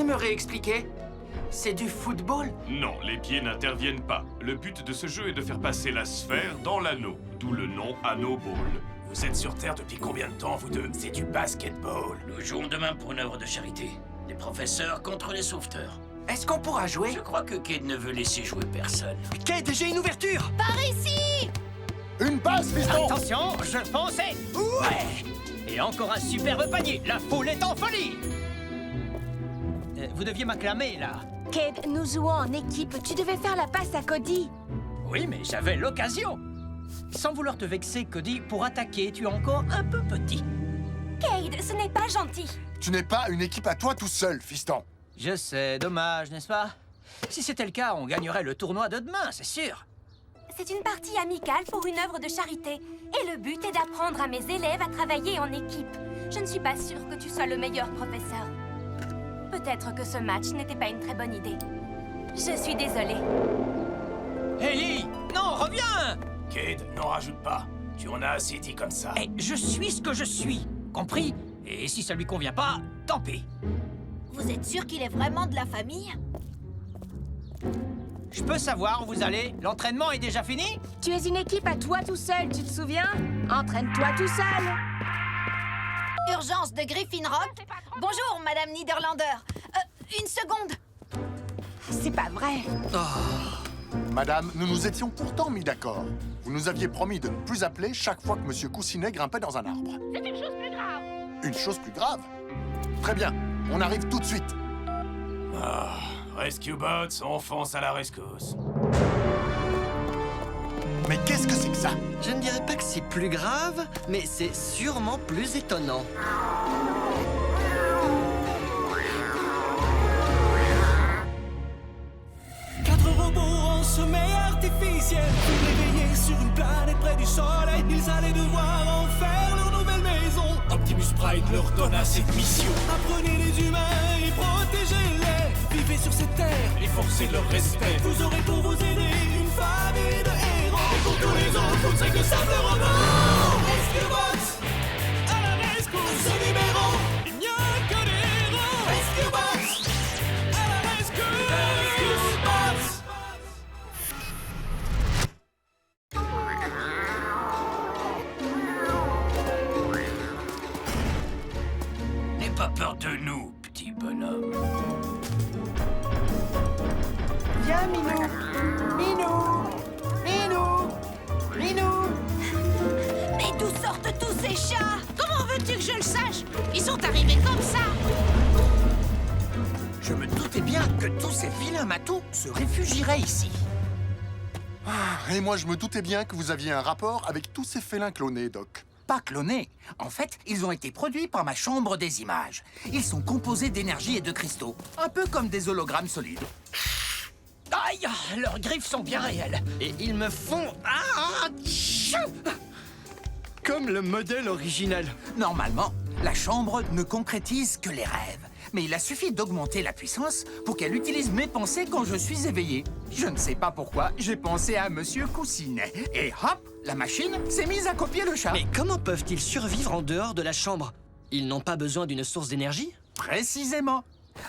me réexpliquer? C'est du football? Non, les pieds n'interviennent pas. Le but de ce jeu est de faire passer la sphère dans l'anneau, d'où le nom Anneau Ball. Vous êtes sur Terre depuis combien de temps, vous deux? C'est du basketball. Nous jouons demain pour une œuvre de charité. Les professeurs contre les sauveteurs. Est-ce qu'on pourra jouer? Je crois que Cade ne veut laisser jouer personne. Cade, j'ai une ouverture! Par ici! Une passe, fiston! Attention, je fonçais. Ouais. Et encore un superbe panier. La foule est en folie. Vous deviez m'acclamer, là. Cade, nous jouons en équipe. Tu devais faire la passe à Cody. Oui, mais j'avais l'occasion. Sans vouloir te vexer, Cody, pour attaquer, tu es encore un peu petit. Cade, ce n'est pas gentil. Tu n'es pas une équipe à toi tout seul, fiston. Je sais, dommage, n'est-ce pas? Si c'était le cas, on gagnerait le tournoi de demain, c'est sûr. C'est une partie amicale pour une œuvre de charité. Et le but est d'apprendre à mes élèves à travailler en équipe. Je ne suis pas sûre que tu sois le meilleur professeur. Peut-être que ce match n'était pas une très bonne idée. Je suis désolée. Hey, non, reviens! Cade, n'en rajoute pas. Tu en as assez dit comme ça. Eh, je suis ce que je suis, compris? Et si ça lui convient pas, tant pis. Vous êtes sûr qu'il est vraiment de la famille? Je peux savoir où vous allez? L'entraînement est déjà fini? Tu es une équipe à toi tout seul, tu te souviens? Entraîne-toi tout seul. Urgence de Griffin Rock. Bonjour, Madame Niederlander. Une seconde. C'est pas vrai. Madame, nous nous étions pourtant mis d'accord. Vous nous aviez promis de ne plus appeler chaque fois que Monsieur Coussinet grimpait dans un arbre. C'est une chose plus grave. Une chose plus grave? Très bien, on arrive tout de suite. Rescue Bots, on fonce à la rescousse. Mais qu'est-ce que c'est que ça? Je ne dirais pas que c'est plus grave, mais c'est sûrement plus étonnant. Quatre robots en sommeil artificiel, réveillés sur une planète près du soleil. Ils allaient devoir en faire leur nouvelle maison. Optimus Prime leur donna cette mission. Apprenez les humains et protégez-les. Vivez sur cette terre et forcez leur respect. Vous aurez pour vous aider une famille de héros. Et pour tous les autres, vous ne serez que simples robots. Rescue Bots, à la rescousse. Ce numéro, il n'y a que des héros. Rescue Bots, à la rescousse. Rescue Bots. N'aie pas peur de nous, petit bonhomme. Viens, Minou! Minou! Minou! Minou! Mais d'où sortent tous ces chats? Comment veux-tu que je le sache? Ils sont arrivés comme ça. Je me doutais bien que tous ces vilains matous se réfugieraient ici. Et moi, je me doutais bien que vous aviez un rapport avec tous ces félins clonés, Doc. Pas clonés. En fait, ils ont été produits par ma chambre des images. Ils sont composés d'énergie et de cristaux, un peu comme des hologrammes solides. Aïe, leurs griffes sont bien réelles. Et ils me font... Ah, tchou! Comme le modèle original. Normalement, la chambre ne concrétise que les rêves. Mais il a suffi d'augmenter la puissance pour qu'elle utilise mes pensées quand je suis éveillé. Je ne sais pas pourquoi, j'ai pensé à Monsieur Coussinet. Et hop, la machine s'est mise à copier le chat. Mais comment peuvent-ils survivre en dehors de la chambre? Ils n'ont pas besoin d'une source d'énergie? Précisément.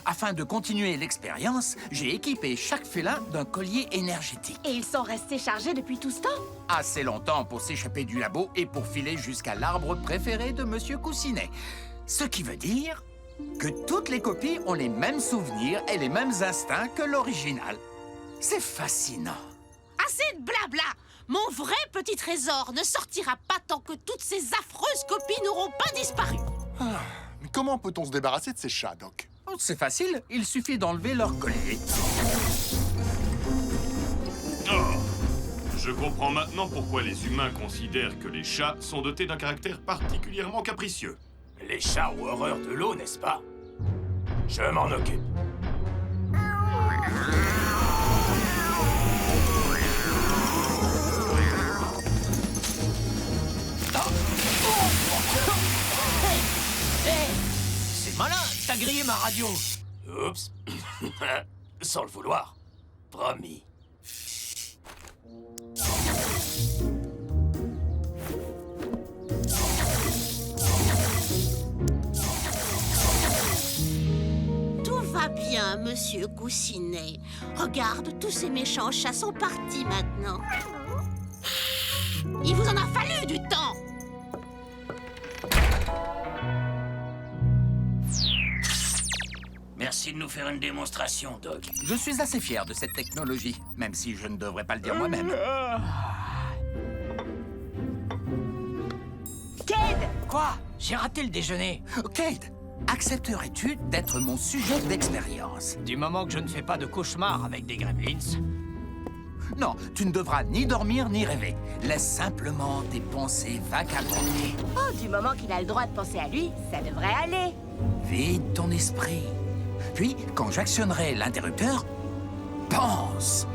Afin de continuer l'expérience, j'ai équipé chaque félin d'un collier énergétique. Et ils sont restés chargés depuis tout ce temps? Assez longtemps pour s'échapper du labo et pour filer jusqu'à l'arbre préféré de Monsieur Coussinet. Ce qui veut dire que toutes les copies ont les mêmes souvenirs et les mêmes instincts que l'original. C'est fascinant. Assez de blabla! Mon vrai petit trésor ne sortira pas tant que toutes ces affreuses copies n'auront pas disparu. Mais comment peut-on se débarrasser de ces chats, Doc? Oh, c'est facile, il suffit d'enlever leur collier. Oh. Je comprends maintenant pourquoi les humains considèrent que les chats sont dotés d'un caractère particulièrement capricieux. Les chats ont horreur de l'eau, n'est-ce pas? Je m'en occupe. C'est malin, t'as grillé ma radio. Oups. Sans le vouloir. Promis. Tout va bien. bien, monsieur Coussinet. Regarde, tous ces méchants chats sont partis maintenant. Il vous en a fallu du temps. Merci de nous faire une démonstration, Doc. Je suis assez fier de cette technologie, même si je ne devrais pas le dire moi-même. Cade! Quoi? J'ai raté le déjeuner. Cade, accepterais-tu d'être mon sujet d'expérience? Du moment que je ne fais pas de cauchemar avec des gremlins. Non, tu ne devras ni dormir ni rêver. Laisse simplement tes pensées vagabonder. Oh, du moment qu'il a le droit de penser à lui, ça devrait aller. Vide ton esprit. Puis, quand j'actionnerai l'interrupteur, pense.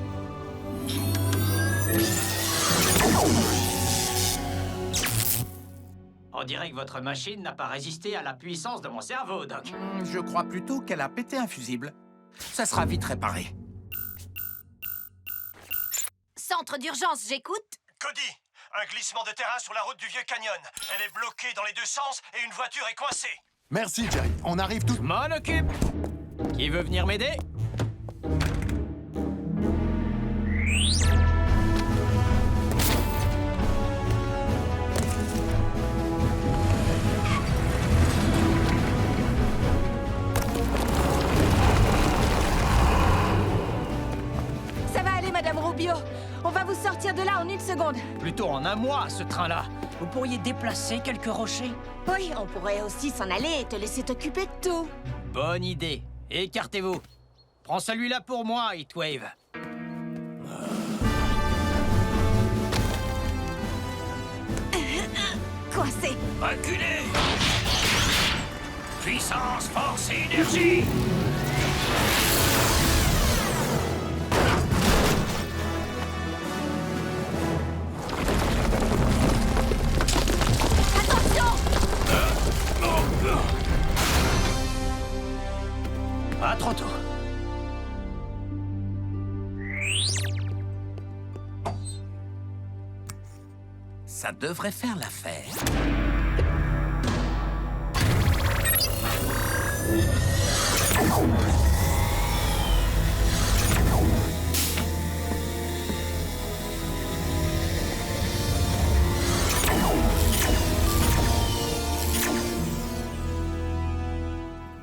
On dirait que votre machine n'a pas résisté à la puissance de mon cerveau, Doc. Je crois plutôt qu'elle a pété un fusible. Ça sera vite réparé. Centre d'urgence, j'écoute. Cody, un glissement de terrain sur la route du Vieux Canyon. Elle est bloquée dans les deux sens et une voiture est coincée. Merci, Jerry. On arrive tout... Je m'en occupe. Qui veut venir m'aider? Ça va aller, Madame Rubio. On va vous sortir de là en 1 seconde. Plutôt en un mois, ce train-là. Vous pourriez déplacer quelques rochers? Oui, on pourrait aussi s'en aller et te laisser t'occuper de tout. Bonne idée. Écartez-vous. Prends celui-là pour moi, Heatwave. Coincé. Reculez! Puissance, force et énergie! Pas trop tôt. Ça devrait faire l'affaire.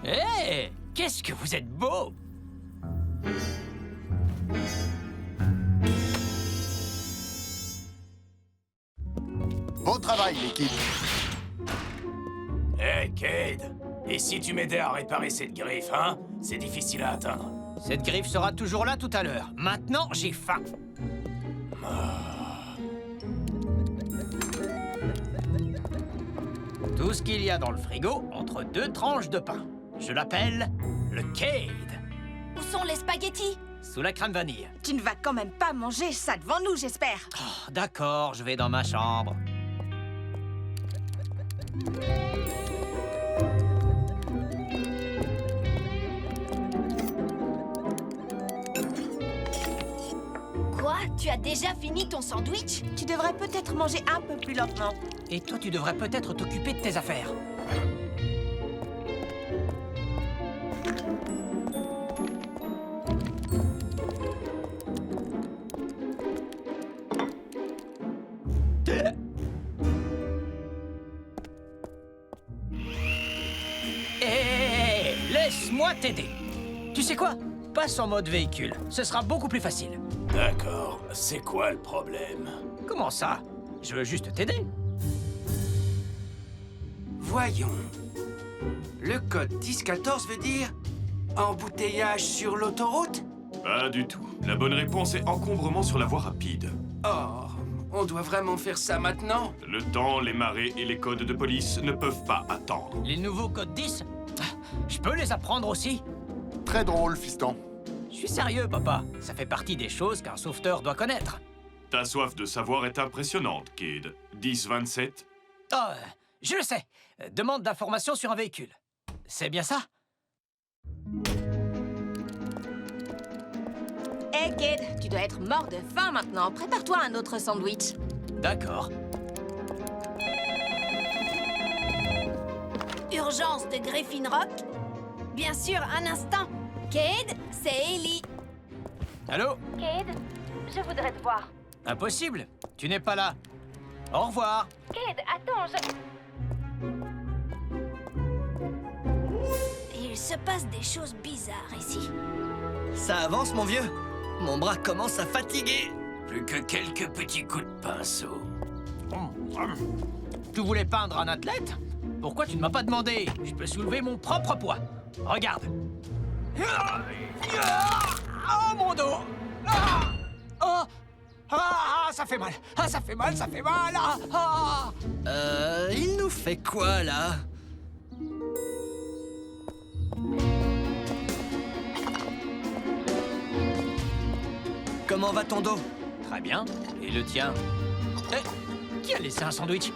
Hé! Qu'est-ce que vous êtes beau! Beau travail, l'équipe. Hé, Cade, et si tu m'aidais à réparer cette griffe, hein? C'est difficile à atteindre. Cette griffe sera toujours là tout à l'heure. Maintenant, j'ai faim. Tout ce qu'il y a dans le frigo, entre 2 tranches de pain. Je l'appelle le Cade. Où sont les spaghettis? Sous la crème vanille. Tu ne vas quand même pas manger ça devant nous, j'espère. Oh, d'accord, je vais dans ma chambre. Quoi? Tu as déjà fini ton sandwich? Tu devrais peut-être manger un peu plus lentement. Et toi, tu devrais peut-être t'occuper de tes affaires. Hé, laisse-moi t'aider. Tu sais quoi? Passe en mode véhicule. Ce sera beaucoup plus facile. D'accord, c'est quoi le problème? Comment ça? Je veux juste t'aider. Voyons. Le code 1014 veut dire embouteillage sur l'autoroute? Pas du tout. La bonne réponse est encombrement sur la voie rapide. Oh, on doit vraiment faire ça maintenant? Le temps, les marées et les codes de police ne peuvent pas attendre. Les nouveaux codes 10? Je peux les apprendre aussi? Très drôle, fiston. Je suis sérieux, papa. Ça fait partie des choses qu'un sauveteur doit connaître. Ta soif de savoir est impressionnante, Cade. 10-27. Oh, je le sais. Demande d'informations sur un véhicule. C'est bien ça? Hé, Cade, tu dois être mort de faim maintenant. Prépare-toi un autre sandwich. D'accord. Urgence de Griffin Rock? Bien sûr, un instant. Cade, c'est Ellie. Allô? Cade, je voudrais te voir. Impossible. Tu n'es pas là. Au revoir. Cade, attends, Il se passe des choses bizarres ici. Ça avance, mon vieux. Mon bras commence à fatiguer. Plus que quelques petits coups de pinceau. Tu voulais peindre un athlète? Pourquoi tu ne m'as pas demandé? Je peux soulever mon propre poids. Regarde. Oh, mon dos! Oh! Ça fait mal! Ça fait mal, ça fait mal! Il nous fait quoi, là? Comment va ton dos? Très bien. Et le tien? Qui a laissé un sandwich?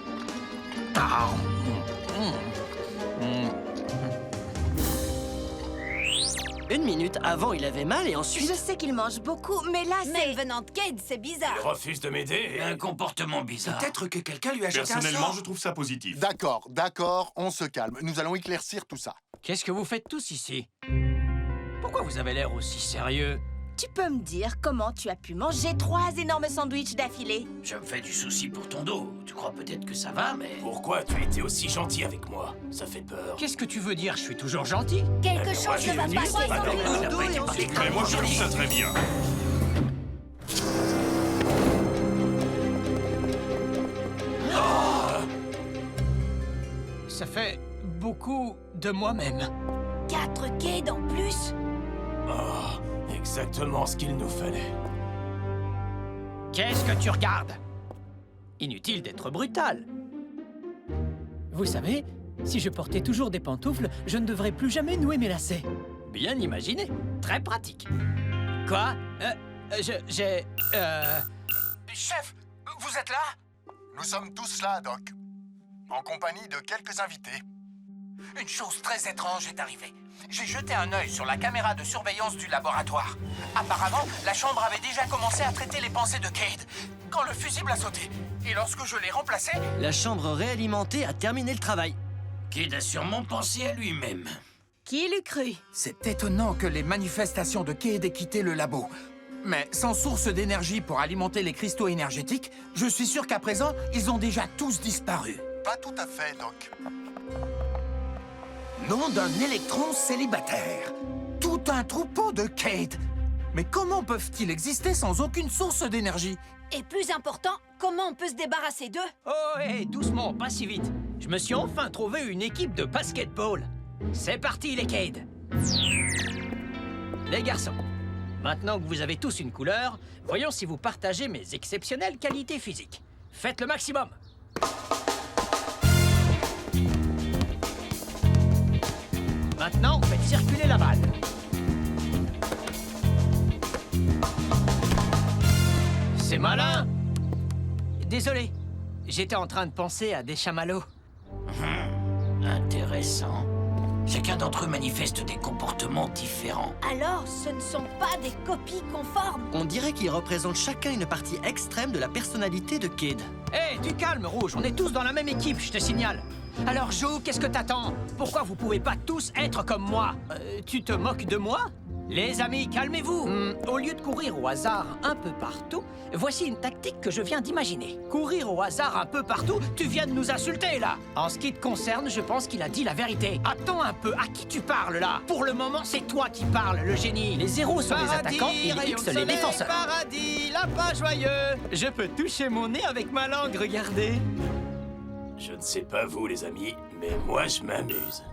Une minute avant, il avait mal et ensuite... Je sais qu'il mange beaucoup, mais là, c'est... Même venant de Cade, c'est bizarre. Il refuse de m'aider. Un comportement bizarre. Peut-être que quelqu'un lui a jeté un Personnellement, sort. je trouve ça positif. D'accord, d'accord, on se calme. Nous allons éclaircir tout ça. Qu'est-ce que vous faites tous ici? Pourquoi vous avez l'air aussi sérieux? Tu peux me dire comment tu as pu manger 3 énormes sandwichs d'affilée? Je me fais du souci pour ton dos. Tu crois peut-être que ça va, mais... Pourquoi tu as été aussi gentil avec moi? Ça fait peur. Qu'est-ce que tu veux dire? Je suis toujours gentil? Quelque chose ne va pas. 3 sandwichs au dos et ensuite... Mais moi, je trouve ça très bien. Ça fait beaucoup de moi-même. 4 Cade en plus? Oh, exactement ce qu'il nous fallait. Qu'est-ce que tu regardes? Inutile d'être brutal. Vous savez, si je portais toujours des pantoufles, je ne devrais plus jamais nouer mes lacets. Bien imaginé. Très pratique. Quoi? Chef, vous êtes là? Nous sommes tous là, Doc. En compagnie de quelques invités. Une chose très étrange est arrivée. J'ai jeté un œil sur la caméra de surveillance du laboratoire. Apparemment, la chambre avait déjà commencé à traiter les pensées de Cade quand le fusible a sauté. Et lorsque je l'ai remplacé... La chambre réalimentée a terminé le travail. Cade a sûrement pensé à lui-même. Qui l'eût cru? C'est étonnant que les manifestations de Cade aient quitté le labo. Mais sans source d'énergie pour alimenter les cristaux énergétiques, je suis sûr qu'à présent, ils ont déjà tous disparu. Pas tout à fait, Doc. Nom d'un électron célibataire. Tout un troupeau de Cade. Mais comment peuvent-ils exister sans aucune source d'énergie? Et plus important, comment on peut se débarrasser d'eux? Oh, hé, doucement, pas si vite. Je me suis enfin trouvé une équipe de basketball. C'est parti, les Cade. Les garçons, maintenant que vous avez tous une couleur, voyons si vous partagez mes exceptionnelles qualités physiques. Faites le maximum. Maintenant, faites circuler la balle. C'est malin. Désolé, j'étais en train de penser à des chamallows. Intéressant. Chacun d'entre eux manifeste des comportements différents. Alors, ce ne sont pas des copies conformes? On dirait qu'ils représentent chacun une partie extrême de la personnalité de Cade. Hé, du calme, Rouge, on est tous dans la même équipe, je te signale. Alors, Joe, qu'est-ce que t'attends? Pourquoi vous pouvez pas tous être comme moi? Tu te moques de moi? Les amis, calmez-vous. Au lieu de courir au hasard un peu partout, voici une tactique que je viens d'imaginer. Courir au hasard un peu partout, tu viens de nous insulter, là. En ce qui te concerne, je pense qu'il a dit la vérité. Attends un peu, à qui tu parles, là? Pour le moment, c'est toi qui parles, le génie. Les zéros sont les attaquants et les X les défenseurs. Paradis, lapin joyeux. Je peux toucher mon nez avec ma langue, regardez. Je ne sais pas vous, les amis, mais moi, je m'amuse.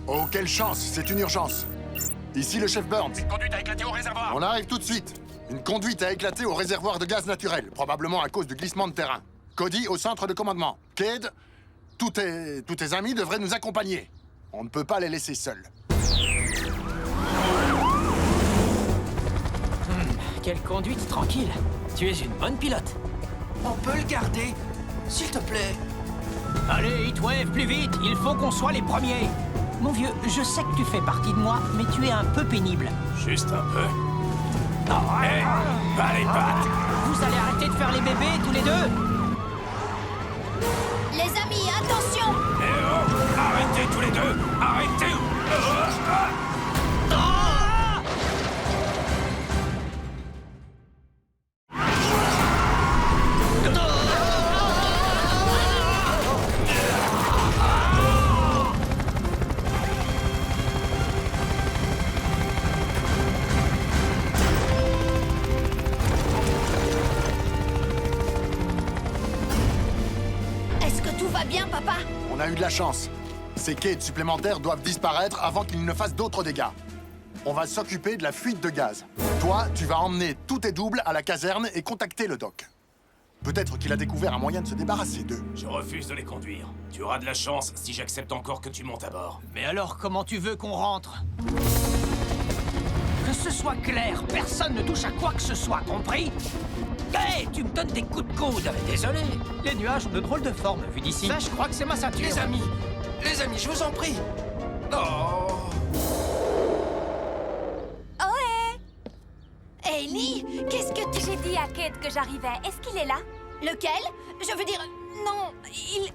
Oh, quelle chance, c'est une urgence. Ici le chef Burns. Une conduite a éclaté au réservoir. On arrive tout de suite. Une conduite a éclaté au réservoir de gaz naturel, probablement à cause du glissement de terrain. Cody au centre de commandement. Cade, tous tes amis devraient nous accompagner. On ne peut pas les laisser seuls. Quelle conduite tranquille. Tu es une bonne pilote. On peut le garder, s'il te plaît. Allez, Heatwave, plus vite. Il faut qu'on soit les premiers. Mon vieux, je sais que tu fais partie de moi, mais tu es un peu pénible. Juste un peu. Hé, pas les pattes. Vous allez arrêter de faire les bébés, tous les deux? Les amis, attention! Eh oh, arrêtez tous les deux. Arrêtez. Oh! bien, papa? On a eu de la chance. Ces Cade supplémentaires doivent disparaître avant qu'ils ne fassent d'autres dégâts. On va s'occuper de la fuite de gaz. Toi, tu vas emmener tous tes doubles à la caserne et contacter le doc. Peut-être qu'il a découvert un moyen de se débarrasser d'eux. Je refuse de les conduire. Tu auras de la chance si j'accepte encore que tu montes à bord. Mais alors, comment tu veux qu'on rentre? Que ce soit clair, personne ne touche à quoi que ce soit, compris? Hé, tu me donnes des coups de coude. Désolé, les nuages ont de drôles de forme, vu d'ici. Ça, je crois que c'est ma ceinture. Les amis, je vous en prie. Oh. Ellie, qu'est-ce que tu... J'ai dit à Cade que j'arrivais. Est-ce qu'il est là? Lequel? Je veux dire... Non, il...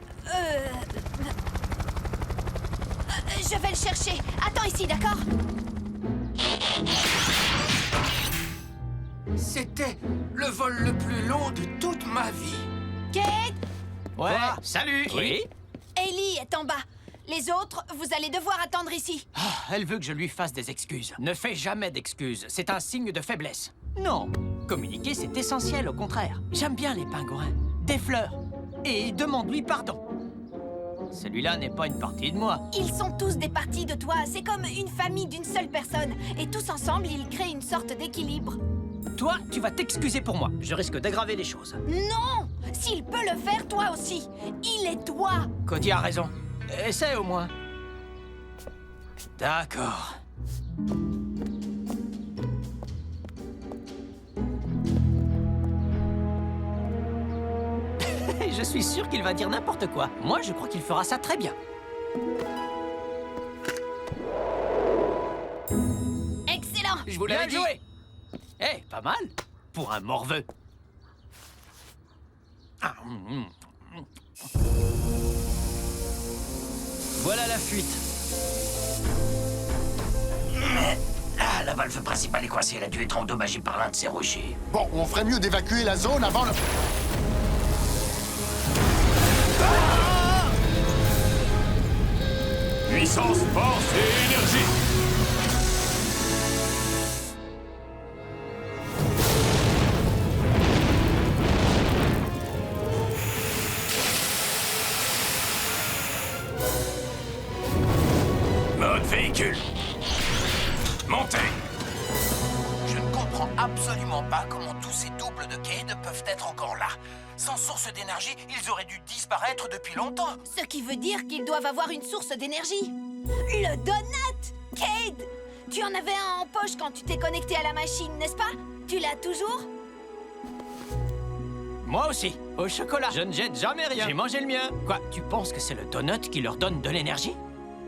Je vais le chercher. Attends ici, d'accord? C'était le vol le plus long de toute ma vie. Cade? Ouais, salut. Oui? Ellie est en bas. Les autres, vous allez devoir attendre ici. Ah, elle veut que je lui fasse des excuses. Ne fais jamais d'excuses. C'est un signe de faiblesse. Non. Communiquer, c'est essentiel, au contraire. J'aime bien les pingouins. Des fleurs. Et demande-lui pardon. Celui-là n'est pas une partie de moi. Ils sont tous des parties de toi. C'est comme une famille d'une seule personne. Et tous ensemble, ils créent une sorte d'équilibre. Toi, tu vas t'excuser pour moi. Je risque d'aggraver les choses. Non! S'il peut le faire, toi aussi. Il est toi. Cody a raison. Essaie au moins. D'accord. Je suis sûr qu'il va dire n'importe quoi. Moi, je crois qu'il fera ça très bien. Excellent! Je vous l'avais dit. Bien joué. Eh, pas mal. Pour un morveux. Ah, Voilà la fuite. Ah, la valve principale est coincée. Elle a dû être endommagée par l'un de ces rochers. Bon, on ferait mieux d'évacuer la zone avant le... Puissance, force et énergie. Mode véhicule. Montez. Je ne comprends absolument pas comment tous ces doubles de Cade peuvent être encore là. Sans source d'énergie, ils auraient dû disparaître depuis longtemps. Ce qui veut dire qu'ils doivent avoir une source d'énergie. Le donut! Cade! Tu en avais un en poche quand tu t'es connecté à la machine, n'est-ce pas? Tu l'as toujours? Moi aussi. Au chocolat. Je ne jette jamais rien. J'ai mangé le mien. Quoi, tu penses que c'est le donut qui leur donne de l'énergie?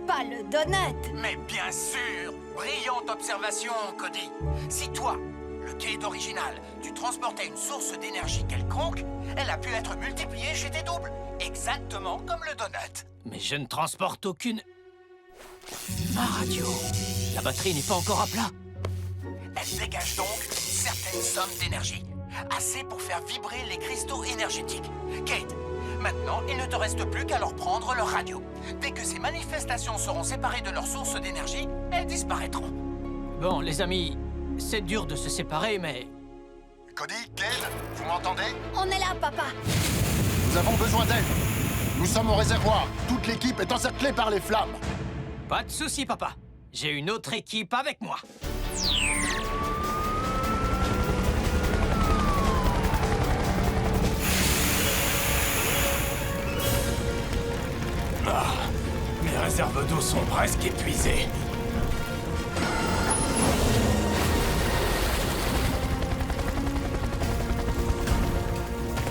Pas le donut! Mais bien sûr! Brillante observation, Cody. Si toi, le Cade original, tu transportais une source d'énergie quelconque, elle a pu être multipliée chez tes doubles. Exactement comme le donut. Mais je ne transporte aucune... Ma radio. La batterie n'est pas encore à plat. Elle dégage donc une certaine somme d'énergie. Assez pour faire vibrer les cristaux énergétiques. Cade, maintenant, il ne te reste plus qu'à leur prendre leur radio. Dès que ces manifestations seront séparées de leur source d'énergie, elles disparaîtront. Bon, les amis, c'est dur de se séparer, mais... Cody, Cade, vous m'entendez? On est là, papa. Nous avons besoin d'aide. Nous sommes au réservoir. Toute l'équipe est encerclée par les flammes. Pas de souci, papa. J'ai une autre équipe avec moi. Ah, mes réserves d'eau sont presque épuisées.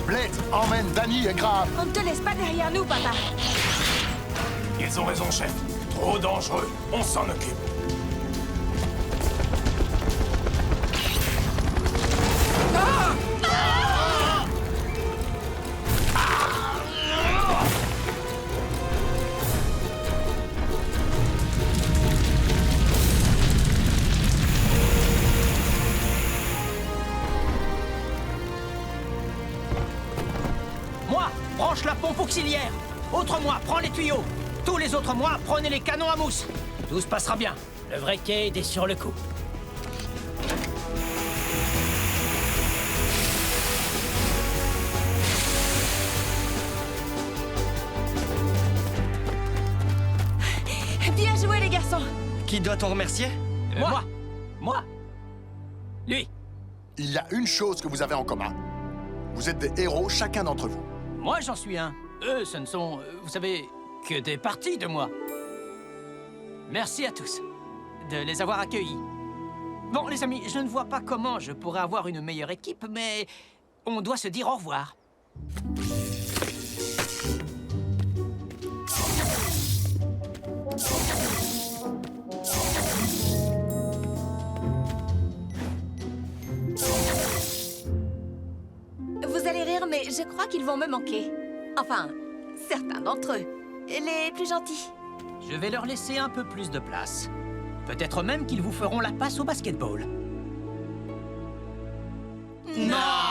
Blade, emmène Danny et Graham. On ne te laisse pas derrière nous, papa. Ils ont raison, chef. Trop dangereux. On s'en occupe. Moi, branche la pompe auxiliaire. Autre moi, prends les tuyaux. Tous les autres moi, prenez les canons à mousse. Tout se passera bien. Le vrai Cade est sur le coup. Qui doit-on remercier? Moi. Lui. Il y a une chose que vous avez en commun. Vous êtes des héros, chacun d'entre vous. Moi, j'en suis un. Eux, ce ne sont, vous savez, que des parties de moi. Merci à tous de les avoir accueillis. Bon, les amis, je ne vois pas comment je pourrais avoir une meilleure équipe, mais on doit se dire au revoir. Vous allez rire, mais je crois qu'ils vont me manquer. Enfin, certains d'entre eux. Les plus gentils. Je vais leur laisser un peu plus de place. Peut-être même qu'ils vous feront la passe au basketball. Non!